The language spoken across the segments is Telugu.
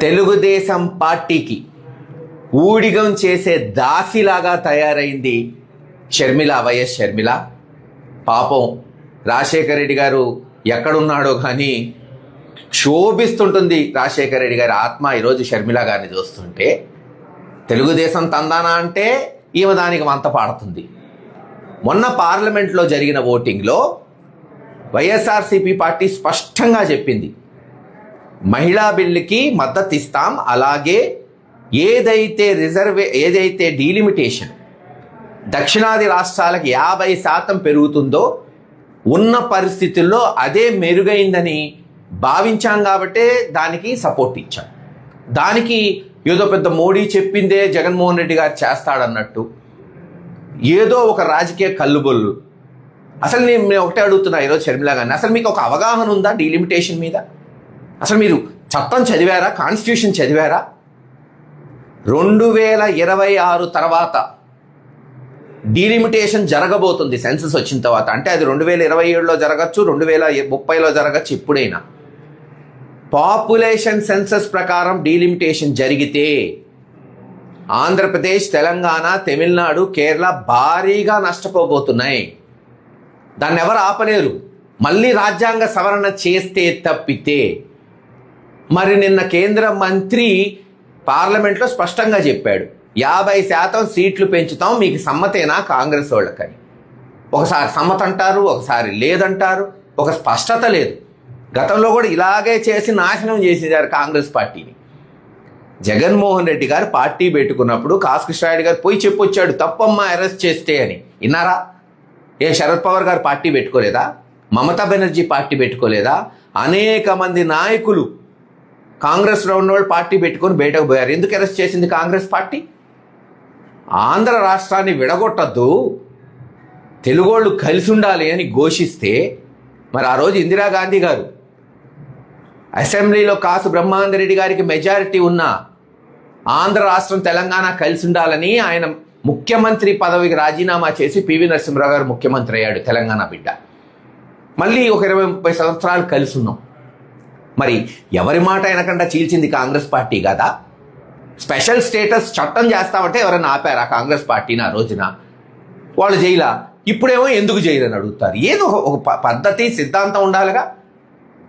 తెలుగుదేశం పార్టీకి ఊడిగం చేసే దాసిలాగా తయారైంది షర్మిల, వైఎస్ షర్మిల. పాపం రాజశేఖర రెడ్డి గారు ఎక్కడున్నాడో కానీ క్షోభిస్తుంటుంది రాజశేఖర రెడ్డి గారి ఆత్మ ఈరోజు షర్మిల గారిని చూస్తుంటే. తెలుగుదేశం తందానా అంటే ఈమె దానికి వంత పాడుతుంది. మొన్న పార్లమెంట్లో జరిగిన ఓటింగ్లో వైఎస్ఆర్సీపీ పార్టీ స్పష్టంగా చెప్పింది, మహిళా బిల్లుకి మద్దతు ఇస్తాం, అలాగే ఏదైతే డీలిమిటేషన్ దక్షిణాది రాష్ట్రాలకు 50% పెరుగుతుందో ఉన్న పరిస్థితుల్లో అదే మెరుగైందని భావించాం కాబట్టే దానికి సపోర్ట్ ఇచ్చాం. దానికి ఏదో పెద్ద మోడీ చెప్పిందే జగన్మోహన్ రెడ్డి గారు చేస్తాడన్నట్టు ఏదో ఒక రాజకీయ కల్లుబొల్లు. అసలు నేను ఒకటే అడుగుతున్నా ఈరోజు షర్మిల గారిని, అసలు మీకు ఒక అవగాహన ఉందా డీలిమిటేషన్ మీద? అసలు మీరు చట్టం చదివారా? కాన్స్టిట్యూషన్ చదివారా? 2026 తర్వాత డీలిమిటేషన్ జరగబోతుంది సెన్సస్ వచ్చిన తర్వాత. అంటే అది 2027లో జరగచ్చు, 2030లో జరగచ్చు, ఎప్పుడైనా. పాపులేషన్ సెన్సస్ ప్రకారం డీలిమిటేషన్ జరిగితే ఆంధ్రప్రదేశ్, తెలంగాణ, తమిళనాడు, కేరళ భారీగా నష్టపోబోతున్నాయి. దాన్ని ఎవరు ఆపలేరు, మళ్ళీ రాజ్యాంగ సవరణ చేస్తే తప్పితే. మరి నిన్న కేంద్ర మంత్రి పార్లమెంట్లో స్పష్టంగా చెప్పాడు, 50% సీట్లు పెంచుతాం, మీకు సమ్మతేనా కాంగ్రెస్ వాళ్ళకని. ఒకసారి సమ్మత అంటారు, ఒకసారి లేదంటారు, ఒక స్పష్టత లేదు. గతంలో కూడా ఇలాగే చేసి నాశనం చేసేసారు కాంగ్రెస్ పార్టీని. జగన్మోహన్ రెడ్డి గారు పార్టీ పెట్టుకున్నప్పుడు కాసుకృష్ణారెడ్డి గారు పోయి చెప్పొచ్చాడు, తప్పమ్మా అరెస్ట్ చేస్తే అని. విన్నారా? శరద్ పవార్ గారు పార్టీ పెట్టుకోలేదా? మమతా బెనర్జీ పార్టీ పెట్టుకోలేదా? అనేక మంది నాయకులు కాంగ్రెస్లో ఉన్నవాళ్ళు పార్టీ పెట్టుకొని బయటకు పోయారు. ఎందుకు అరెస్ట్ చేసింది కాంగ్రెస్ పార్టీ? ఆంధ్ర రాష్ట్రాన్ని విడగొట్టద్దు, తెలుగోళ్ళు కలిసి ఉండాలి అని ఘోషిస్తే మరి ఆ రోజు ఇందిరాగాంధీ గారు అసెంబ్లీలో కాసు బ్రహ్మానందరెడ్డి గారికి మెజారిటీ ఉన్న ఆంధ్ర రాష్ట్రం, తెలంగాణ కలిసి ఉండాలని ఆయన ముఖ్యమంత్రి పదవికి రాజీనామా చేసి పివి నరసింహరావు గారు ముఖ్యమంత్రి అయ్యాడు, తెలంగాణ బిడ్డ. మళ్ళీ ఒక 20-30 సంవత్సరాలు కలిసి ఉన్నాం. మరి ఎవరి మాట వెనకుండా చీల్చింది కాంగ్రెస్ పార్టీ కదా? స్పెషల్ స్టేటస్ చట్టం చేస్తామంటే ఎవరైనా ఆపారా కాంగ్రెస్ పార్టీని ఆ రోజున? వాళ్ళు జైలా, ఇప్పుడేమో ఎందుకు జైలని అడుగుతారు. ఏదో ఒక పద్ధతి, సిద్ధాంతం ఉండాలిగా.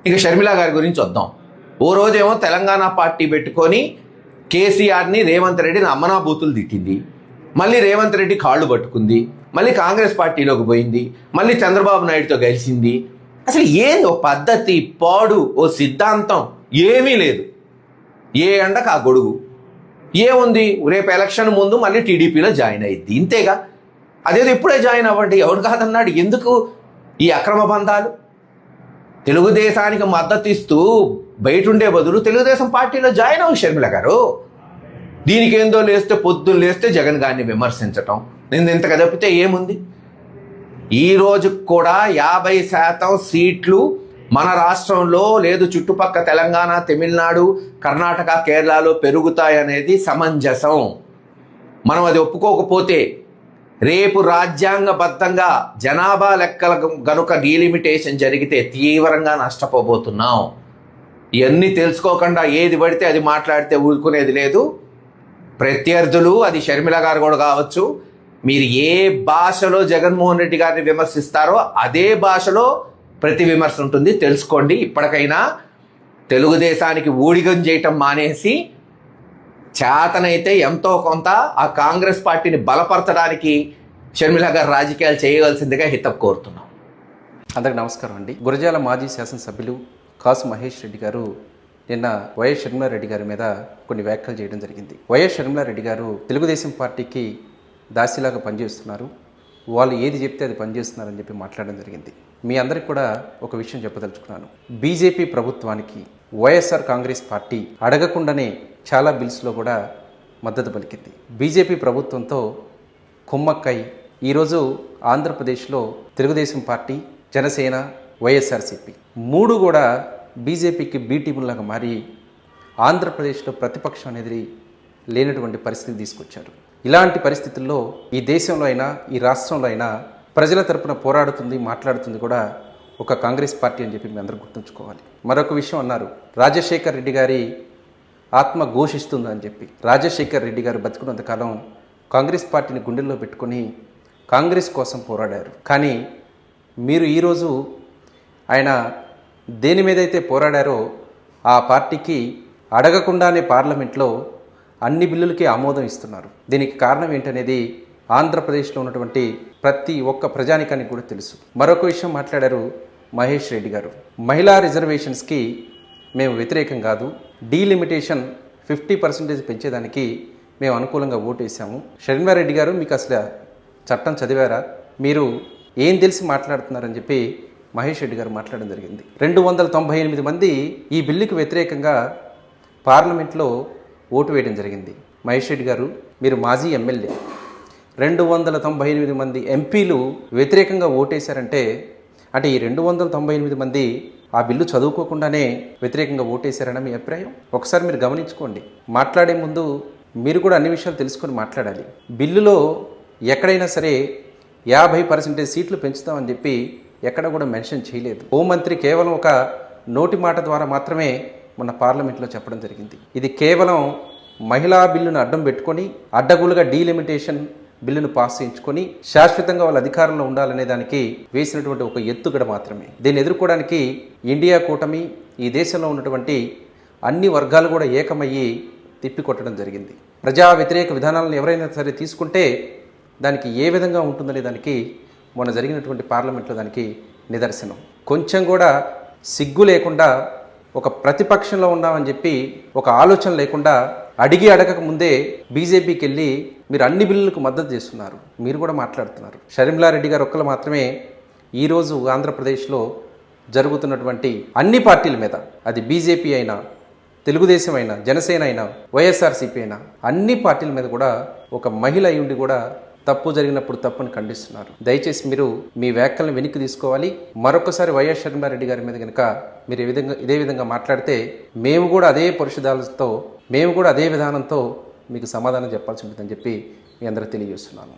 ఇక షర్మిల గారి గురించి వద్దాం. ఓ రోజేమో తెలంగాణ పార్టీ పెట్టుకొని కేసీఆర్ని, రేవంత్ రెడ్డిని అమ్మనాబూతులు తిట్టింది. మళ్ళీ రేవంత్ రెడ్డి కాళ్ళు పట్టుకుంది, మళ్ళీ కాంగ్రెస్ పార్టీలోకి పోయింది, మళ్ళీ చంద్రబాబు నాయుడుతో కలిసింది. అసలు ఏంది ఓ పద్ధతి, పాడు, ఓ సిద్ధాంతం ఏమీ లేదు. ఏ ఎండకు ఆ గొడుగు. ఏముంది, రేపు ఎలక్షన్ ముందు మళ్ళీ టీడీపీలో జాయిన్ అయ్యింది, ఇంతేగా. అదేదో ఇప్పుడే జాయిన్ అవ్వండి, ఎవడు కాదన్నాడు. ఎందుకు ఈ అక్రమ బంధాలు? తెలుగుదేశానికి మద్దతు ఇస్తూ బయట ఉండే బదులు తెలుగుదేశం పార్టీలో జాయిన్ అవ్వు షర్మిల గారు. దీనికి ఏందో లేస్తే పొద్దున్న లేస్తే జగన్ గారిని విమర్శించటం, నేను ఇంతగా తప్పితే ఏముంది? ఈ రోజు కూడా 50% సీట్లు మన రాష్ట్రంలో లేదు, చుట్టుపక్క తెలంగాణ, తమిళనాడు, కర్ణాటక, కేరళలో పెరుగుతాయనేది సమంజసం. మనం అది ఒప్పుకోకపోతే రేపు రాజ్యాంగబద్ధంగా జనాభా లెక్కల గనుక డీలిమిటేషన్ జరిగితే తీవ్రంగా నష్టపోబోతున్నాం. ఇవన్నీ తెలుసుకోకుండా ఏది పడితే అది మాట్లాడితే ఊరుకునేది లేదు. ప్రత్యర్థులు, అది షర్మిల గారు కూడా కావచ్చు, మీరు ఏ భాషలో జగన్మోహన్ రెడ్డి గారిని విమర్శిస్తారో అదే భాషలో ప్రతి విమర్శ ఉంటుంది, తెలుసుకోండి. ఇప్పటికైనా తెలుగుదేశానికి ఊడిగం చేయటం మానేసి చేతనైతే ఎంతో కొంత ఆ కాంగ్రెస్ పార్టీని బలపరచడానికి షర్మిల గారు రాజకీయాలు చేయవలసిందిగా హితం కోరుతున్నాం. అందరికి నమస్కారం అండి. గురజాల మాజీ శాసనసభ్యులు కాసు మహేష్ రెడ్డి గారు నిన్న వైఎస్ షర్మిలారెడ్డి గారి మీద కొన్ని వ్యాఖ్యలు చేయడం జరిగింది. వైఎస్ షర్మిలారెడ్డి గారు తెలుగుదేశం పార్టీకి దాసిలాగా పనిచేస్తున్నారు, వాళ్ళు ఏది చెప్తే అది పనిచేస్తున్నారని చెప్పి మాట్లాడడం జరిగింది. మీ అందరికి కూడా ఒక విషయం చెప్పదలుచుకున్నాను. బీజేపీ ప్రభుత్వానికి వైఎస్ఆర్ కాంగ్రెస్ పార్టీ అడగకుండానే చాలా బిల్స్లో కూడా మద్దతు పలికింది. బీజేపీ ప్రభుత్వంతో కుమ్మక్కై ఈరోజు ఆంధ్రప్రదేశ్లో తెలుగుదేశం పార్టీ, జనసేన, వైఎస్ఆర్సీపీ మూడు కూడా బీజేపీకి బీ టీములాగా మారి ఆంధ్రప్రదేశ్లో ప్రతిపక్షం అనేది లేనటువంటి పరిస్థితి తీసుకొచ్చారు. ఇలాంటి పరిస్థితుల్లో ఈ దేశంలో అయినా, ఈ రాష్ట్రంలో అయినా ప్రజల తరపున పోరాడుతుంది, మాట్లాడుతుంది కూడా ఒక కాంగ్రెస్ పార్టీ అని చెప్పి మీ అందరూ గుర్తుంచుకోవాలి. మరొక విషయం అన్నారు, రాజశేఖర్ రెడ్డి గారి ఆత్మ ఘోషిస్తుందని చెప్పి. రాజశేఖర్ రెడ్డి గారు బతికున్నంతకాలం కాంగ్రెస్ పార్టీని గుండెల్లో పెట్టుకొని కాంగ్రెస్ కోసం పోరాడారు. కానీ మీరు ఈరోజు ఆయన దేని మీదైతే పోరాడారో ఆ పార్టీకి అడగకుండానే పార్లమెంట్లో అన్ని బిల్లులకి ఆమోదం ఇస్తున్నారు. దీనికి కారణం ఏంటనేది ఆంధ్రప్రదేశ్లో ఉన్నటువంటి ప్రతి ఒక్క ప్రజానికానికి కూడా తెలుసు. మరొక విషయం మాట్లాడారు మహేష్ రెడ్డి గారు. మహిళా రిజర్వేషన్స్కి మేము వ్యతిరేకం కాదు, డీలిమిటేషన్ 50% పెంచేదానికి మేము అనుకూలంగా ఓటేసాము. షర్మిలారెడ్డి గారు, మీకు అసలు చట్టం చదివారా? మీరు ఏం తెలిసి మాట్లాడుతున్నారని చెప్పి మహేష్ రెడ్డి గారు మాట్లాడడం జరిగింది. 298 మంది ఈ బిల్లుకు వ్యతిరేకంగా పార్లమెంట్లో ఓటు వేయడం జరిగింది. మహేష్ రెడ్డి గారు, మీరు మాజీ ఎమ్మెల్యే, 298 మంది ఎంపీలు వ్యతిరేకంగా ఓటేశారంటే అంటే ఈ 298 మంది ఆ బిల్లు చదువుకోకుండానే వ్యతిరేకంగా ఓటేశారన్న మీ అభిప్రాయం? ఒకసారి మీరు గమనించుకోండి. మాట్లాడే ముందు మీరు కూడా అన్ని విషయాలు తెలుసుకొని మాట్లాడాలి. బిల్లులో ఎక్కడైనా సరే 50% సీట్లు పెంచుతామని చెప్పి ఎక్కడ కూడా మెన్షన్ చేయలేదు. హోంమంత్రి కేవలం ఒక నోటి మాట ద్వారా మాత్రమే మొన్న పార్లమెంట్లో చెప్పడం జరిగింది. ఇది కేవలం మహిళా బిల్లును అడ్డం పెట్టుకొని అడ్డగోలుగా డీలిమిటేషన్ బిల్లును పాస్ చేయించుకొని శాశ్వతంగా వాళ్ళ అధికారంలో ఉండాలనే దానికి వేసినటువంటి ఒక ఎత్తుగడ మాత్రమే. దీన్ని ఎదుర్కోవడానికి ఇండియా కూటమి, ఈ దేశంలో ఉన్నటువంటి అన్ని వర్గాలు కూడా ఏకమయ్యి తిప్పికొట్టడం జరిగింది. ప్రజా వ్యతిరేక విధానాలను ఎవరైనా సరే తీసుకుంటే దానికి ఏ విధంగా ఉంటుందనే దానికి మొన్న జరిగినటువంటి పార్లమెంట్లో దానికి నిదర్శనం. కొంచెం కూడా సిగ్గు లేకుండా, ఒక ప్రతిపక్షంలో ఉన్నామని చెప్పి ఒక ఆలోచన లేకుండా అడగక ముందే బీజేపీకి వెళ్ళి మీరు అన్ని బిల్లులకు మద్దతు చేస్తున్నారు. మీరు కూడా మాట్లాడుతున్నారు. షర్మిలారెడ్డి గారు ఒక్కరు మాత్రమే ఈరోజు ఆంధ్రప్రదేశ్లో జరుగుతున్నటువంటి అన్ని పార్టీల మీద, అది బీజేపీ అయినా, తెలుగుదేశం అయినా, జనసేన అయినా, వైఎస్ఆర్సీపీ అయినా, అన్ని పార్టీల మీద కూడా ఒక మహిళ అయి ఉండి కూడా తప్పు జరిగినప్పుడు తప్పుని ఖండిస్తున్నారు. దయచేసి మీరు మీ వ్యాఖ్యలను వెనక్కి తీసుకోవాలి. మరొకసారి వైఎస్ షర్మిలారెడ్డి గారి మీద కనుక మీరు ఇదే విధంగా మాట్లాడితే మేము కూడా అదే పరిశుధాలతో, మేము కూడా అదే విధానంతో మీకు సమాధానం చెప్పాల్సి ఉంటుందని చెప్పి మీ అందరూ తెలియజేస్తున్నాను.